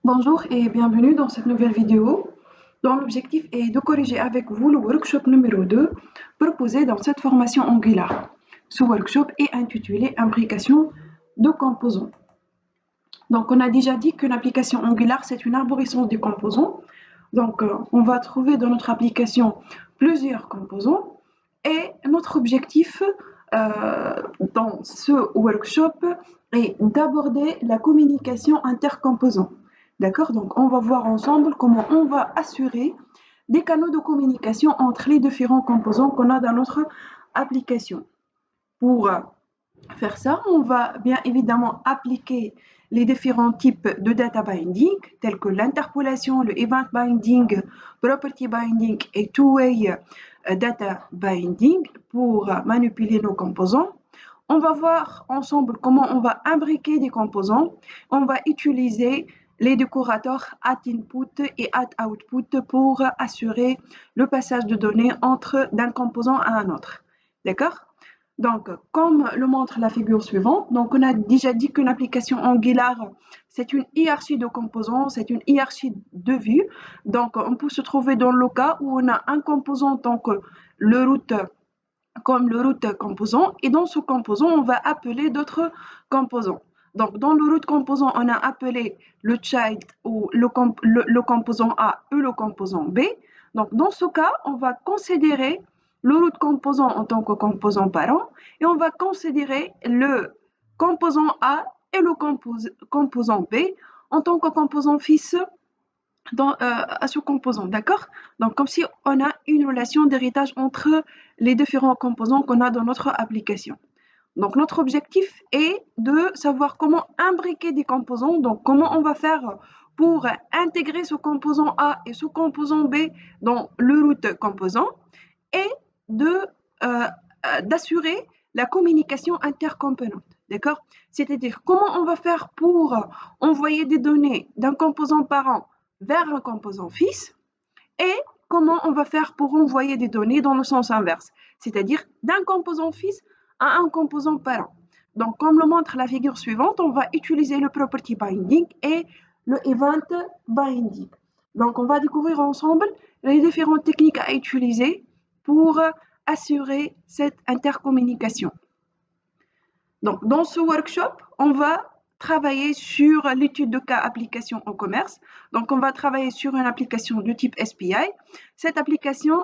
Bonjour et bienvenue dans cette nouvelle vidéo dont l'objectif est de corriger avec vous le workshop numéro 2 proposé dans cette formation Angular. Ce workshop est intitulé Imbrication de composants. Donc on a déjà dit qu'une application Angular c'est une arborescence des composants. Donc on va trouver dans notre application plusieurs composants et notre objectif dans ce workshop est d'aborder la communication intercomposants. D'accord? Donc, on va voir ensemble comment on va assurer des canaux de communication entre les différents composants qu'on a dans notre application. Pour faire ça, on va bien évidemment appliquer les différents types de data binding, tels que l'interpolation, le event binding, property binding et two-way data binding pour manipuler nos composants. On va voir ensemble comment on va imbriquer des composants. On va utiliser les décorateurs add-input et add-output pour assurer le passage de données d'un composant à un autre. D'accord? Donc, comme le montre la figure suivante, donc on a déjà dit qu'une application Angular, c'est une hiérarchie de composants, c'est une hiérarchie de vues. Donc, on peut se trouver dans le cas où on a un composant, donc le root comme le root composant, et dans ce composant, on va appeler d'autres composants. Donc, dans le root composant, on a appelé le child ou le composant A et le composant B. Donc, dans ce cas, on va considérer le root composant en tant que composant parent et on va considérer le composant A et le composant B en tant que composant fils à ce composant, d'accord? Donc, comme si on a une relation d'héritage entre les différents composants qu'on a dans notre application. Donc, notre objectif est de savoir comment imbriquer des composants, donc comment on va faire pour intégrer ce composant A et ce composant B dans le root composant et d'assurer la communication intercomposante, d'accord? C'est-à-dire comment on va faire pour envoyer des données d'un composant parent vers un composant fils et comment on va faire pour envoyer des données dans le sens inverse, c'est-à-dire d'un composant fils à un composant parent. Donc, comme le montre la figure suivante, on va utiliser le property binding et le event binding. Donc, on va découvrir ensemble les différentes techniques à utiliser pour assurer cette intercommunication. Donc, dans ce workshop, on va travailler sur l'étude de cas application au commerce. Donc, on va travailler sur une application de type SPI. Cette application,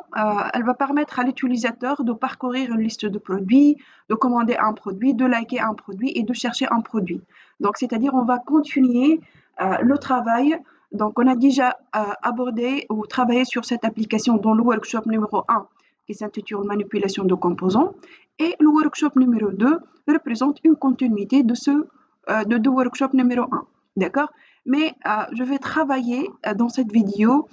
elle va permettre à l'utilisateur de parcourir une liste de produits, de commander un produit, de liker un produit et de chercher un produit. Donc, c'est-à-dire, on va continuer le travail. Donc, on a déjà abordé ou travaillé sur cette application dans le workshop numéro 1 qui s'intitule Manipulation de composants. Et le workshop numéro 2 représente une continuité de workshop numéro 1. D'accord? Mais je vais travailler dans cette vidéo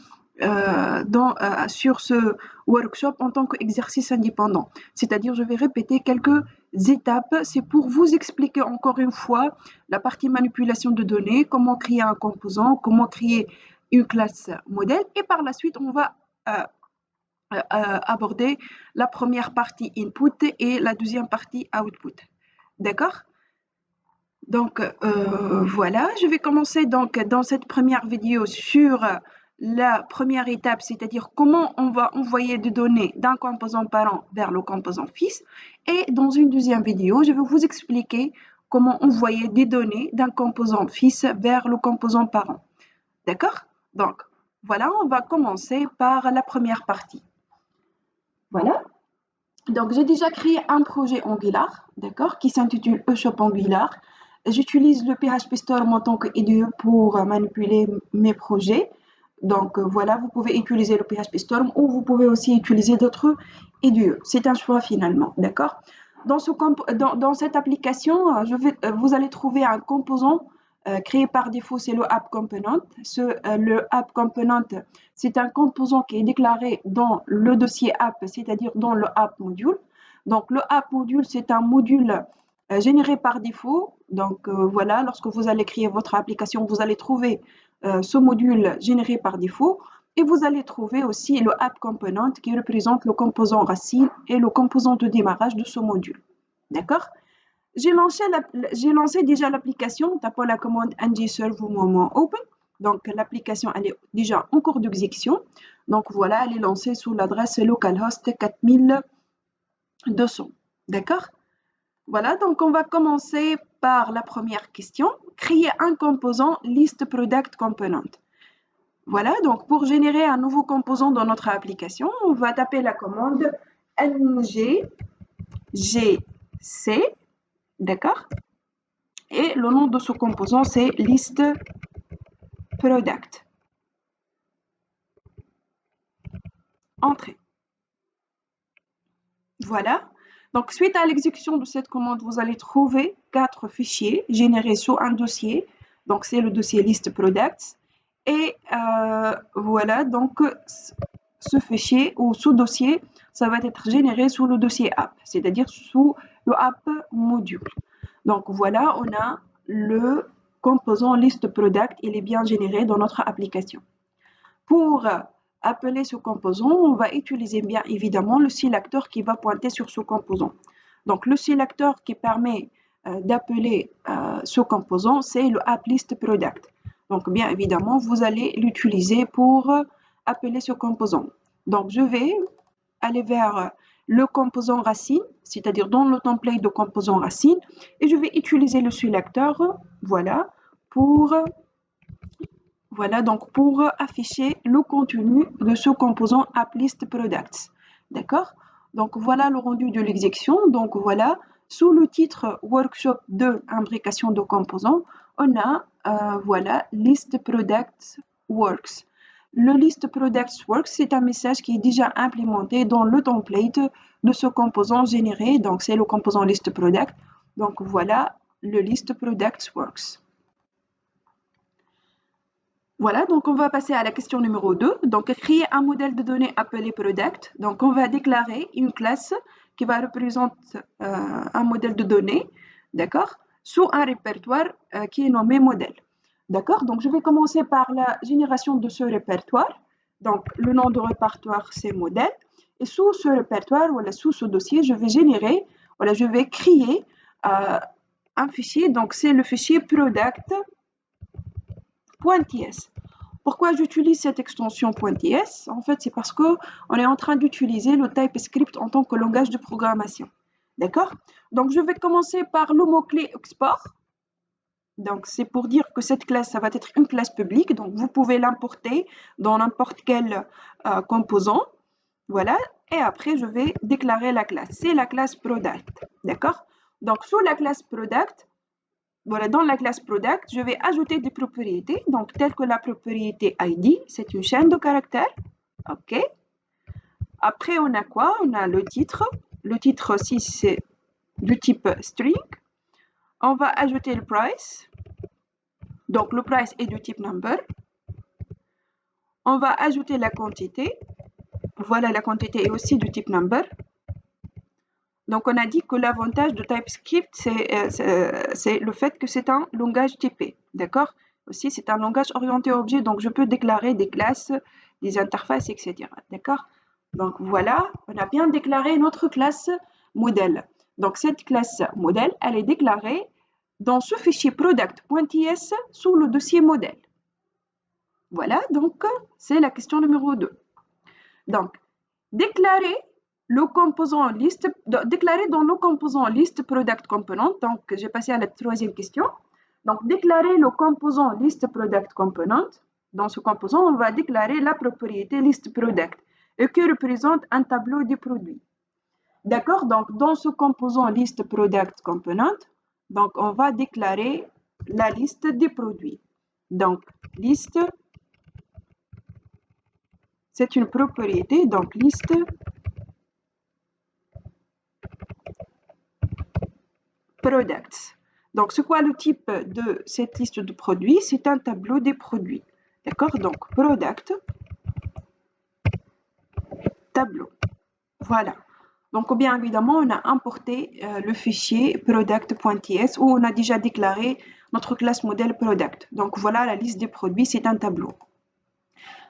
sur ce workshop en tant qu'exercice indépendant. C'est-à-dire, je vais répéter quelques étapes. C'est pour vous expliquer encore une fois la partie manipulation de données, comment créer un composant, comment créer une classe modèle. Et par la suite, on va aborder la première partie input et la deuxième partie output. D'accord? Donc voilà, je vais commencer donc dans cette première vidéo sur la première étape, c'est-à-dire comment on va envoyer des données d'un composant parent vers le composant fils. Et dans une deuxième vidéo, je vais vous expliquer comment envoyer des données d'un composant fils vers le composant parent. D'accord? Donc voilà, on va commencer par la première partie. Voilà. Donc, j'ai déjà créé un projet Angular, d'accord, qui s'intitule eShop Angular. J'utilise le PHP Storm en tant qu'IDE pour manipuler mes projets. Donc, voilà, vous pouvez utiliser le PHP Storm ou vous pouvez aussi utiliser d'autres IDE. C'est un choix finalement, d'accord. Dans cette application, vous allez trouver un composant créé par défaut, c'est le App Component. Le App Component, c'est un composant qui est déclaré dans le dossier App, c'est-à-dire dans le App Module. Donc, le App Module, c'est un module généré par défaut. Donc, voilà, lorsque vous allez créer votre application, vous allez trouver ce module généré par défaut. Et vous allez trouver aussi le App Component qui représente le composant racine et le composant de démarrage de ce module. D'accord? J'ai lancé déjà l'application, tapant la commande ngserve au moment open. Donc, l'application, elle est déjà en cours d'exécution. Donc, voilà, elle est lancée sous l'adresse localhost 4200. D'accord? Voilà, donc on va commencer par la première question. Créer un composant list product component. Voilà, donc pour générer un nouveau composant dans notre application, on va taper la commande ngGC, d'accord? Et le nom de ce composant, c'est list product. Entrée. Voilà. Donc, suite à l'exécution de cette commande, vous allez trouver 4 fichiers générés sur un dossier. Donc, c'est le dossier list products. Et voilà, donc ce fichier ou sous-dossier, ça va être généré sous le dossier app, c'est-à-dire sous le app module. Donc, voilà, on a le composant list product, il est bien généré dans notre application. Pour appeler ce composant, on va utiliser bien évidemment le sélecteur qui va pointer sur ce composant. Donc, le sélecteur qui permet d'appeler ce composant, c'est le appListProduct. Donc, bien évidemment, vous allez l'utiliser pour appeler ce composant. Donc, je vais aller vers le composant racine, c'est-à-dire dans le template de composant racine, et je vais utiliser le sélecteur, voilà, pour afficher le contenu de ce composant appListProducts. D'accord? Donc, voilà le rendu de l'exécution. Donc, voilà, sous le titre Workshop 2, imbrication de composants, on a, voilà, List Products Works. Le List Products Works, c'est un message qui est déjà implémenté dans le template de ce composant généré. Donc, c'est le composant List Product. Donc, voilà, le List Products Works. Voilà, donc on va passer à la question numéro 2. Donc, créer un modèle de données appelé product. Donc, on va déclarer une classe qui va représenter un modèle de données, d'accord, sous un répertoire qui est nommé modèle. D'accord, donc je vais commencer par la génération de ce répertoire. Donc, le nom de répertoire, c'est modèle. Et sous ce répertoire, voilà, sous ce dossier, je vais générer, voilà, je vais créer un fichier. Donc, c'est le fichier product.ts. Pourquoi j'utilise cette extension .ts? En fait, c'est parce qu'on est en train d'utiliser le TypeScript en tant que langage de programmation. D'accord? Donc, je vais commencer par le mot-clé export. Donc, c'est pour dire que cette classe, ça va être une classe publique. Donc, vous pouvez l'importer dans n'importe quel composant. Voilà. Et après, je vais déclarer la classe. C'est la classe product. D'accord? Donc, sous la classe product, voilà, dans la classe product, je vais ajouter des propriétés, donc telles que la propriété ID, c'est une chaîne de caractères. OK. Après, on a quoi? On a le titre. Le titre aussi, c'est du type string. On va ajouter le price. Donc, le price est du type number. On va ajouter la quantité. Voilà, la quantité est aussi du type number. Donc, on a dit que l'avantage de TypeScript, c'est le fait que c'est un langage typé. D'accord? Aussi, c'est un langage orienté objet, donc je peux déclarer des classes, des interfaces, etc. D'accord? Donc, voilà, on a bien déclaré notre classe modèle. Donc, cette classe modèle, elle est déclarée dans ce fichier product.ts sous le dossier modèle. Voilà, donc, c'est la question numéro 2. Donc, déclarer le composant list, déclarer dans le composant list product component. Donc, j'ai passé à la troisième question. Donc, déclarer le composant list product component. Dans ce composant, on va déclarer la propriété list product et qui représente un tableau des produits. D'accord? Donc, dans ce composant list product component, donc on va déclarer la liste des produits. Donc, liste, c'est une propriété, donc liste products. Donc, c'est quoi le type de cette liste de produits? C'est un tableau des produits. D'accord? Donc, product, tableau. Voilà. Donc, bien évidemment, on a importé le fichier product.ts où on a déjà déclaré notre classe modèle product. Donc, voilà la liste des produits, c'est un tableau.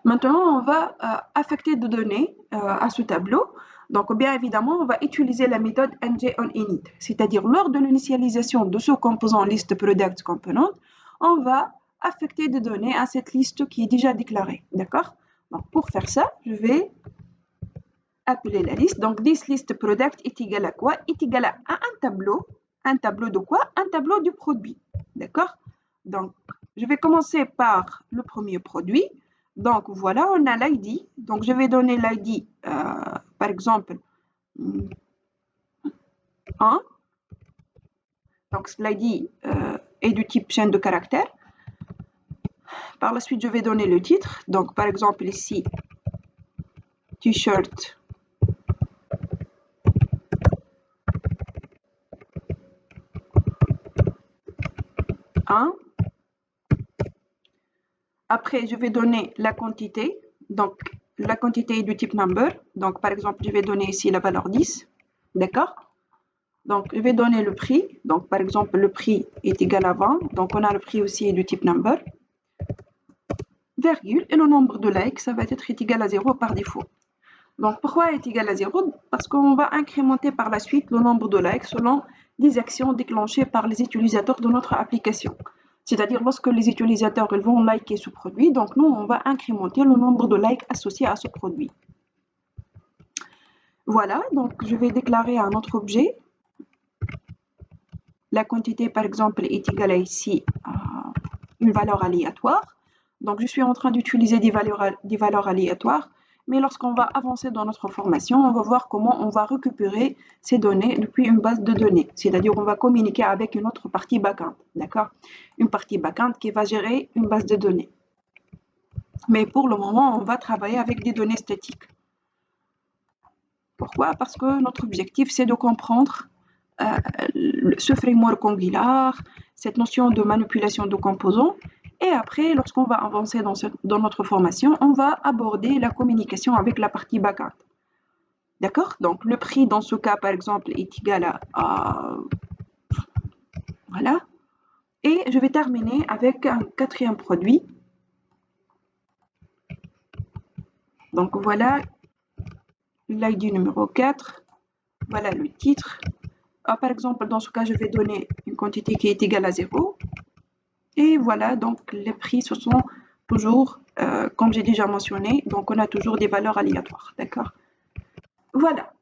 Maintenant, on va affecter des données à ce tableau. Donc, bien évidemment, on va utiliser la méthode ngOnInit, c'est-à-dire lors de l'initialisation de ce composant list product component, on va affecter des données à cette liste qui est déjà déclarée. D'accord? Donc, pour faire ça, je vais appeler la liste. Donc, this list product est égal à quoi? Est égal à un tableau. Un tableau de quoi? Un tableau du produit. D'accord? Donc, je vais commencer par le premier produit. Donc, voilà, on a l'ID. Donc, je vais donner l'ID, par exemple, 1. Donc, l'ID est du type chaîne de caractères. Par la suite, je vais donner le titre. Donc, par exemple, ici, t-shirt 1. Après, je vais donner la quantité. Donc, la quantité est du type number. Donc, par exemple, je vais donner ici la valeur 10. D'accord? Donc, je vais donner le prix. Donc, par exemple, le prix est égal à 20. Donc, on a le prix aussi du type number. Virgule. Et le nombre de likes, ça va être égal à 0 par défaut. Donc, pourquoi est égal à 0? Parce qu'on va incrémenter par la suite le nombre de likes selon des actions déclenchées par les utilisateurs de notre application. C'est-à-dire, lorsque les utilisateurs ils vont liker ce produit, donc nous, on va incrémenter le nombre de likes associés à ce produit. Voilà, donc je vais déclarer un autre objet. La quantité, par exemple, est égale à ici une valeur aléatoire. Donc, je suis en train d'utiliser des valeurs aléatoires. Mais lorsqu'on va avancer dans notre formation, on va voir comment on va récupérer ces données depuis une base de données. C'est-à-dire on va communiquer avec une autre partie backend, d'accord? Une partie backend qui va gérer une base de données. Mais pour le moment, on va travailler avec des données statiques. Pourquoi? Parce que notre objectif, c'est de comprendre ce framework Angular, cette notion de manipulation de composants. Et après, lorsqu'on va avancer dans notre formation, on va aborder la communication avec la partie backend. D'accord? Donc, le prix dans ce cas, par exemple, est égal à voilà. Et je vais terminer avec un quatrième produit. Donc, voilà l'ID numéro 4. Voilà le titre. Par exemple, dans ce cas, je vais donner une quantité qui est égale à 0. Et voilà, donc les prix, ce sont toujours, comme j'ai déjà mentionné, donc on a toujours des valeurs aléatoires, d'accord? Voilà.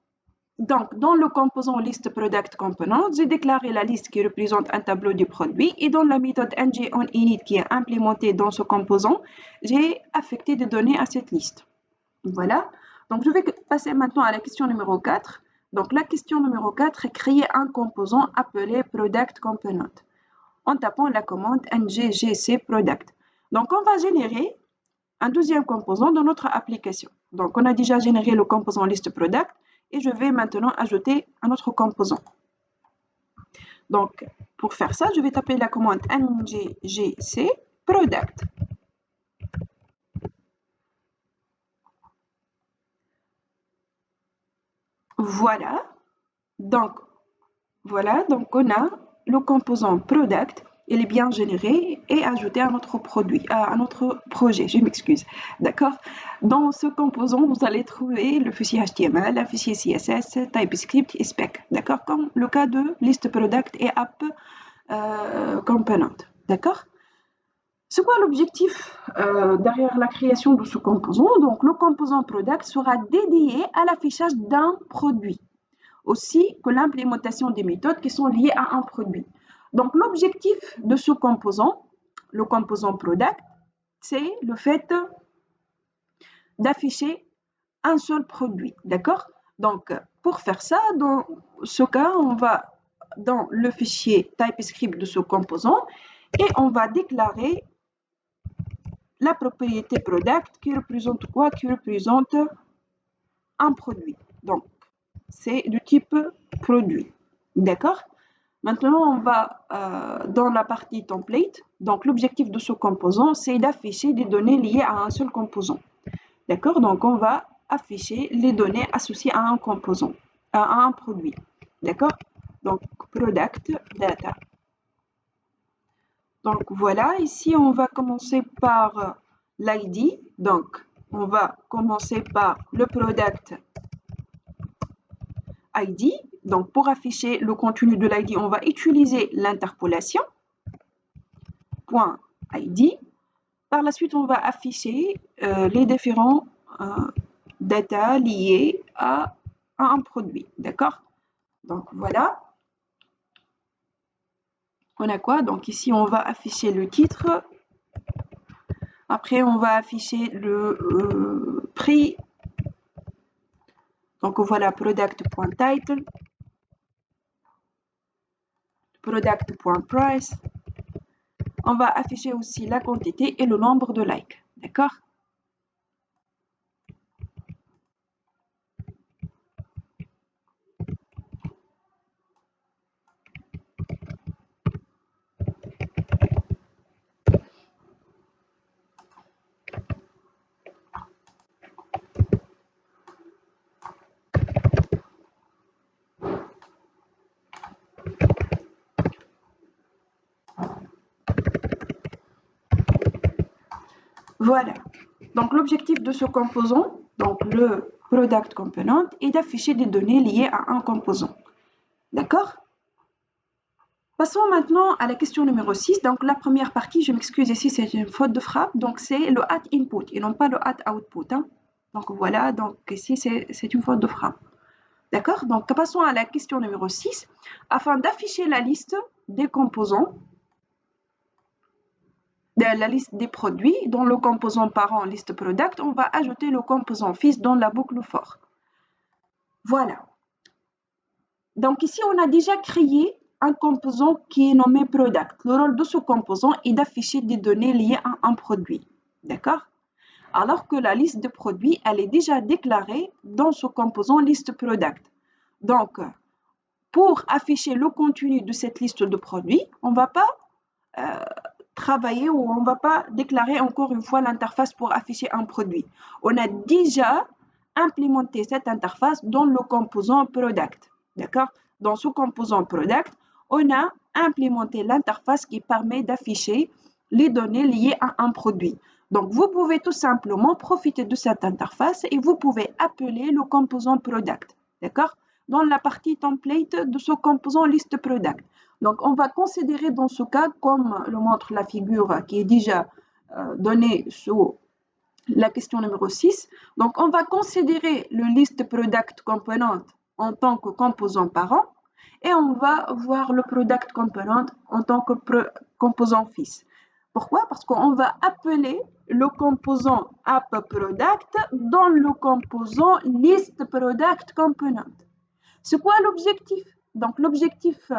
Donc, dans le composant list product component, j'ai déclaré la liste qui représente un tableau du produit et dans la méthode ngOnInit qui est implémentée dans ce composant, j'ai affecté des données à cette liste. Voilà. Donc, je vais passer maintenant à la question numéro 4. Donc, la question numéro 4 est créer un composant appelé product component en tapant la commande nggc product. Donc, on va générer un deuxième composant dans notre application. Donc, on a déjà généré le composant list product et je vais maintenant ajouter un autre composant. Donc, pour faire ça, je vais taper la commande nggc product. Voilà. Donc, on a le composant product. Il est bien généré et ajouté à notre produit, à notre projet, je m'excuse. D'accord? Dans ce composant, vous allez trouver le fichier HTML, le fichier CSS, TypeScript et spec. D'accord? Comme le cas de list product et app component. D'accord? C'est quoi l'objectif derrière la création de ce composant? Donc, le composant product sera dédié à l'affichage d'un produit, aussi que l'implémentation des méthodes qui sont liées à un produit. Donc, l'objectif de ce composant, le composant product, c'est le fait d'afficher un seul produit, d'accord? Donc, pour faire ça, dans ce cas, on va dans le fichier TypeScript de ce composant et on va déclarer la propriété product qui représente quoi? Qui représente un produit. Donc, c'est du type produit, d'accord? Maintenant, on va dans la partie template. Donc, l'objectif de ce composant, c'est d'afficher des données liées à un seul composant. D'accord? Donc, on va afficher les données associées à un composant, à un produit. D'accord? Donc, product data. Donc, voilà. Ici, on va commencer par l'ID. Donc, on va commencer par le product ID. Donc, pour afficher le contenu de l'ID, on va utiliser l'interpolation. ID. Par la suite, on va afficher les différents data liés à un produit. D'accord? Donc voilà. On a quoi? Donc ici, on va afficher le titre. Après, on va afficher le prix. Donc voilà, product.title, product.price. On va afficher aussi la quantité et le nombre de likes. D'accord? Voilà. Donc l'objectif de ce composant, donc le product component, est d'afficher des données liées à un composant. D'accord? Passons maintenant à la question numéro 6. Donc la première partie, je m'excuse ici, c'est une faute de frappe. Donc c'est le at input et non pas le at output. Hein. Donc voilà, donc ici c'est une faute de frappe. D'accord? Donc passons à la question numéro 6. Afin d'afficher la liste des composants, la liste des produits dans le composant parent liste product, on va ajouter le composant fils dans la boucle for. Voilà. Donc ici, on a déjà créé un composant qui est nommé product. Le rôle de ce composant est d'afficher des données liées à un produit. D'accord? Alors que la liste de produits, elle est déjà déclarée dans ce composant liste product. Donc, pour afficher le contenu de cette liste de produits, on ne va pas travailler ou on ne va pas déclarer encore une fois l'interface pour afficher un produit. On a déjà implémenté cette interface dans le composant product. D'accord? Dans ce composant product, on a implémenté l'interface qui permet d'afficher les données liées à un produit. Donc, vous pouvez tout simplement profiter de cette interface et vous pouvez appeler le composant product. D'accord? Dans la partie template de ce composant liste product. Donc, on va considérer dans ce cas, comme le montre la figure qui est déjà donnée sous la question numéro 6. Donc, on va considérer le list product component en tant que composant parent et on va voir le product component en tant que composant fils. Pourquoi? Parce qu'on va appeler le composant app product dans le composant list product component. C'est quoi l'objectif? Donc, l'objectif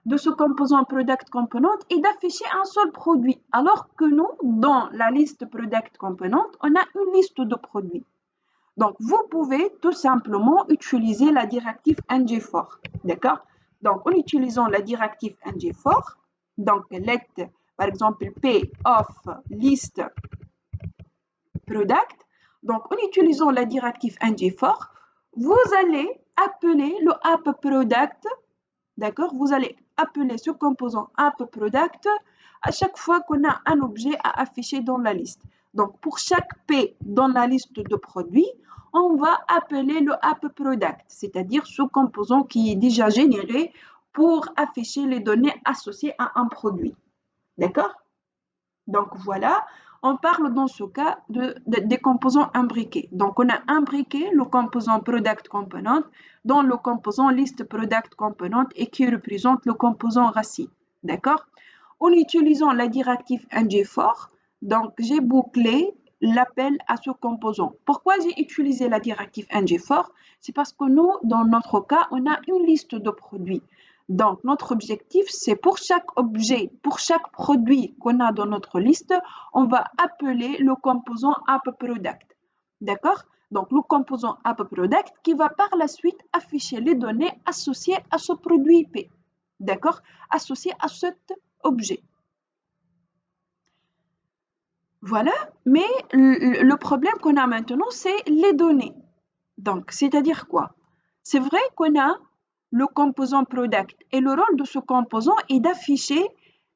de ce composant product component est d'afficher un seul produit, alors que nous, dans la liste product component, on a une liste de produits. Donc, vous pouvez tout simplement utiliser la directive ng-for. D'accord? Donc, en utilisant la directive ng-for, donc let, par exemple, p of list product, donc en utilisant la directive ng-for, vous allez appeler le app product, d'accord? Vous allez appeler ce composant app product à chaque fois qu'on a un objet à afficher dans la liste. Donc, pour chaque P dans la liste de produits, on va appeler le app product, c'est-à-dire ce composant qui est déjà généré pour afficher les données associées à un produit. D'accord? Donc, voilà. On parle dans ce cas des composants imbriqués. Donc, on a imbriqué le composant product component dans le composant list product component et qui représente le composant racine. D'accord? En utilisant la directive ng-for, donc j'ai bouclé l'appel à ce composant. Pourquoi j'ai utilisé la directive ng-for? C'est parce que nous, dans notre cas, on a une liste de produits. Donc, notre objectif, c'est pour chaque objet, pour chaque produit qu'on a dans notre liste, on va appeler le composant app-product. D'accord? Donc, le composant app-product qui va par la suite afficher les données associées à ce produit P. D'accord? Associées à cet objet. Voilà, mais le problème qu'on a maintenant, c'est les données. Donc, c'est-à-dire quoi? C'est vrai qu'on a le composant product et le rôle de ce composant est d'afficher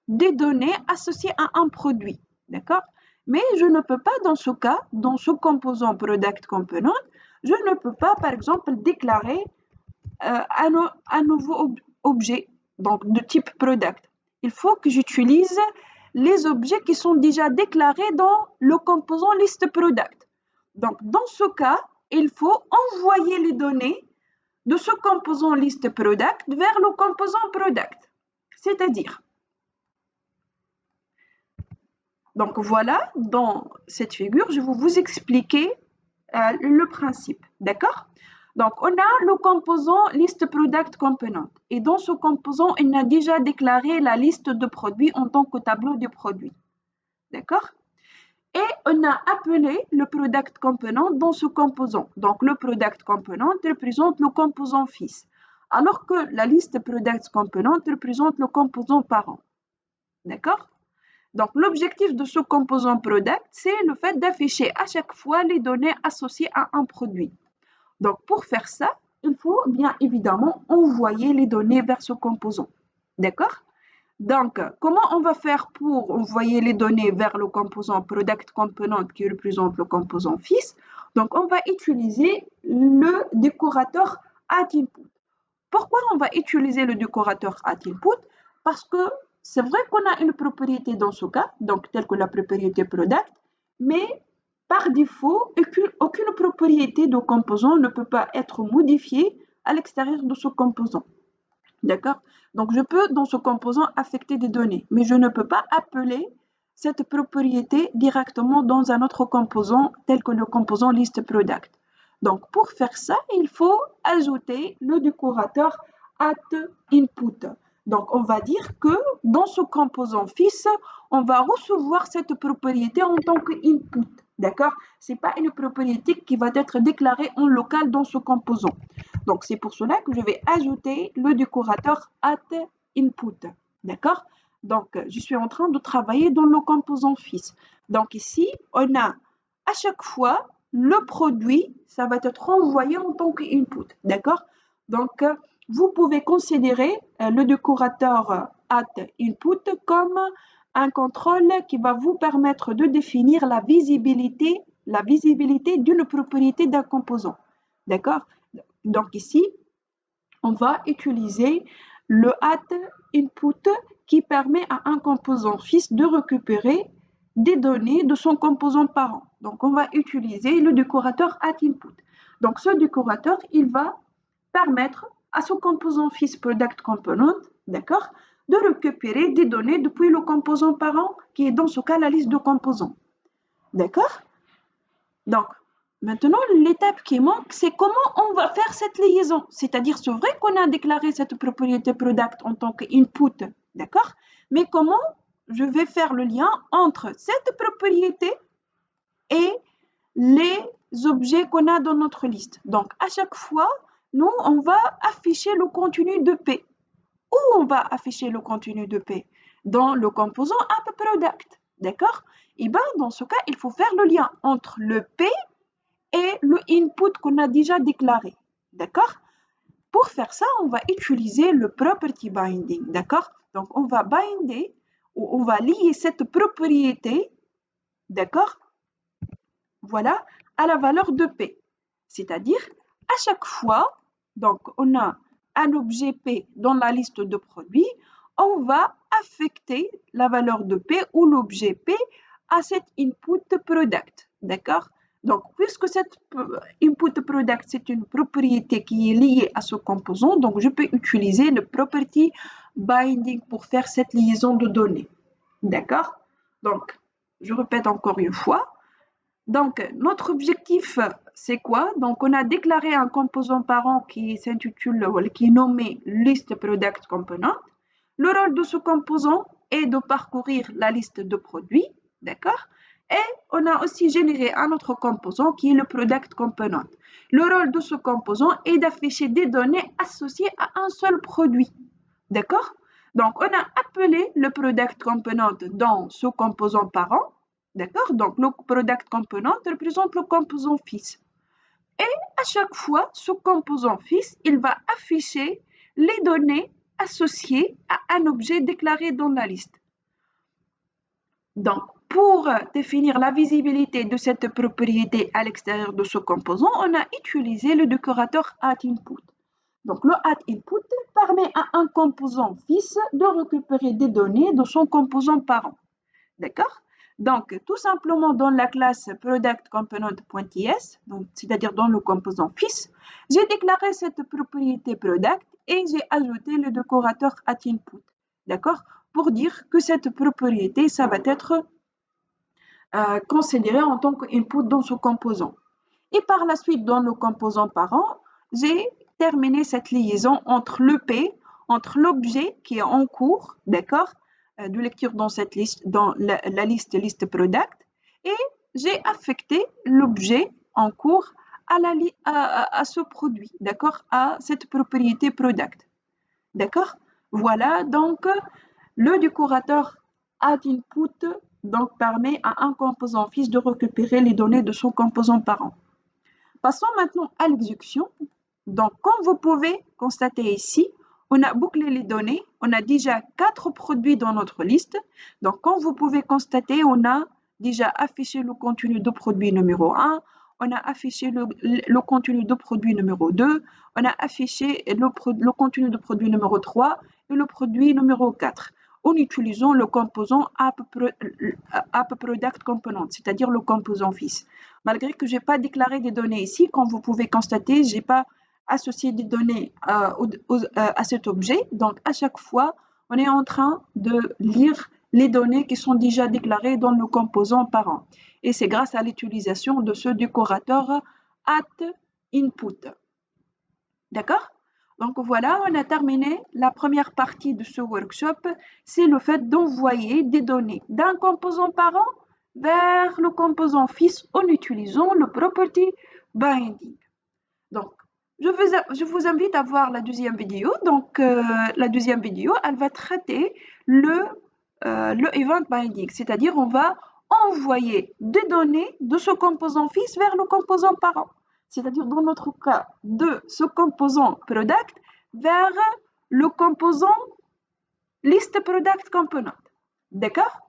des données associées à un produit, d'accord? Mais je ne peux pas dans ce cas, dans ce composant product component, je ne peux pas par exemple déclarer un nouveau objet donc de type product. Il faut que j'utilise les objets qui sont déjà déclarés dans le composant listProduct. Donc, dans ce cas, il faut envoyer les données de ce composant listProduct vers le composant Product. C'est-à-dire, donc voilà, dans cette figure, je vais vous expliquer le principe, d'accord? Donc, on a le composant listProduct_component. Et dans ce composant, on a déjà déclaré la liste de produits en tant que tableau de produits. D'accord? Et on a appelé le product component dans ce composant. Donc, le product component représente le composant fils, alors que la liste product component représente le composant parent. D'accord? Donc, l'objectif de ce composant product, c'est le fait d'afficher à chaque fois les données associées à un produit. Donc, pour faire ça, il faut bien évidemment envoyer les données vers ce composant. D'accord? Donc, comment on va faire pour envoyer les données vers le composant product component qui représente le composant fils? Donc, on va utiliser le décorateur addInput. Pourquoi on va utiliser le décorateur addInput? Parce que c'est vrai qu'on a une propriété dans ce cas, donc telle que la propriété product, mais par défaut, aucune propriété de composant ne peut pas être modifiée à l'extérieur de ce composant. D'accord? Donc, je peux dans ce composant affecter des données, mais je ne peux pas appeler cette propriété directement dans un autre composant tel que le composant listProduct. Donc, pour faire ça, il faut ajouter le décorateur addInput. Donc, on va dire que dans ce composant fils, on va recevoir cette propriété en tant qu'input. D'accord? Ce n'est pas une propriété qui va être déclarée en local dans ce composant. Donc, c'est pour cela que je vais ajouter le décorateur addInput. D'accord? Donc, je suis en train de travailler dans le composant fils. Donc, ici, on a à chaque fois le produit, ça va être envoyé en tant qu'input. D'accord? Donc, vous pouvez considérer le décorateur addInput comme un contrôle qui va vous permettre de définir la visibilité d'une propriété d'un composant. D'accord? Donc ici, on va utiliser le addInput qui permet à un composant fils de récupérer des données de son composant parent. Donc on va utiliser le décorateur addInput. Donc ce décorateur, il va permettre à ce composant fils product component, d'accord, de récupérer des données depuis le composant parent qui est dans ce cas la liste de composants. D'accord? Donc, maintenant, l'étape qui manque, c'est comment on va faire cette liaison. C'est-à-dire, c'est vrai qu'on a déclaré cette propriété product en tant qu'input, d'accord? Mais comment je vais faire le lien entre cette propriété et les objets qu'on a dans notre liste? Donc, à chaque fois, nous, on va afficher le contenu de P. Où on va afficher le contenu de P? Dans le composant appProduct, d'accord? Et bien, dans ce cas, il faut faire le lien entre le P et le input qu'on a déjà déclaré, d'accord? Pour faire ça, on va utiliser le property binding, d'accord? Donc, on va binder ou on va lier cette propriété, d'accord? Voilà, à la valeur de P. C'est-à-dire, à chaque fois, donc on a un objet P dans la liste de produits, on va affecter la valeur de P ou l'objet P à cet input product, d'accord? Donc, puisque cet input product, c'est une propriété qui est liée à ce composant, donc je peux utiliser le property binding pour faire cette liaison de données, d'accord? Donc, je répète encore une fois. Donc, notre objectif, c'est quoi? Donc, on a déclaré un composant parent qui s'intitule, qui est nommé listProduct_component. Le rôle de ce composant est de parcourir la liste de produits, d'accord? Et on a aussi généré un autre composant qui est le product component. Le rôle de ce composant est d'afficher des données associées à un seul produit, d'accord? Donc, on a appelé le product component dans ce composant parent. D'accord? Donc, le product component représente le composant fils. Et à chaque fois, ce composant fils, il va afficher les données associées à un objet déclaré dans la liste. Donc, pour définir la visibilité de cette propriété à l'extérieur de ce composant, on a utilisé le décorateur addInput. Donc, le addInput permet à un composant fils de récupérer des données de son composant parent. D'accord? Donc, tout simplement dans la classe productComponent.ts, c'est-à-dire dans le composant fils, j'ai déclaré cette propriété product et j'ai ajouté le décorateur atInput. D'accord? Pour dire que cette propriété, ça va être considéré en tant qu'input dans ce composant. Et par la suite, dans le composant parent, j'ai terminé cette liaison entre l'EP, entre l'objet qui est en cours, d'accord, de lecture dans cette liste, dans la liste product, et j'ai affecté l'objet en cours à ce produit, d'accord, à cette propriété product, d'accord. Voilà, donc le décorateur addInput donc permet à un composant fils de récupérer les données de son composant parent. Passons maintenant à l'exécution. Donc, comme vous pouvez constater ici, on a bouclé les données. On a déjà 4 produits dans notre liste. Donc, comme vous pouvez constater, on a déjà affiché le contenu de produit numéro 1. On a affiché le contenu de produit numéro 2. On a affiché le contenu de produit numéro 3 et le produit numéro 4 en utilisant le composant appProductComponent, c'est-à-dire le composant fils. Malgré que je n'ai pas déclaré des données ici, comme vous pouvez constater, je n'ai pas associé des données à cet objet. Donc, à chaque fois, on est en train de lire les données qui sont déjà déclarées dans le composant parent. Et c'est grâce à l'utilisation de ce décorateur atInput. D'accord? Donc voilà, on a terminé la première partie de ce workshop. C'est le fait d'envoyer des données d'un composant parent vers le composant fils en utilisant le property binding. Donc, je vous invite à voir la deuxième vidéo. Donc, la deuxième vidéo, elle va traiter le event binding, c'est-à-dire on va envoyer des données de ce composant fils vers le composant parent, c'est-à-dire dans notre cas de ce composant product vers le composant list product component. D'accord?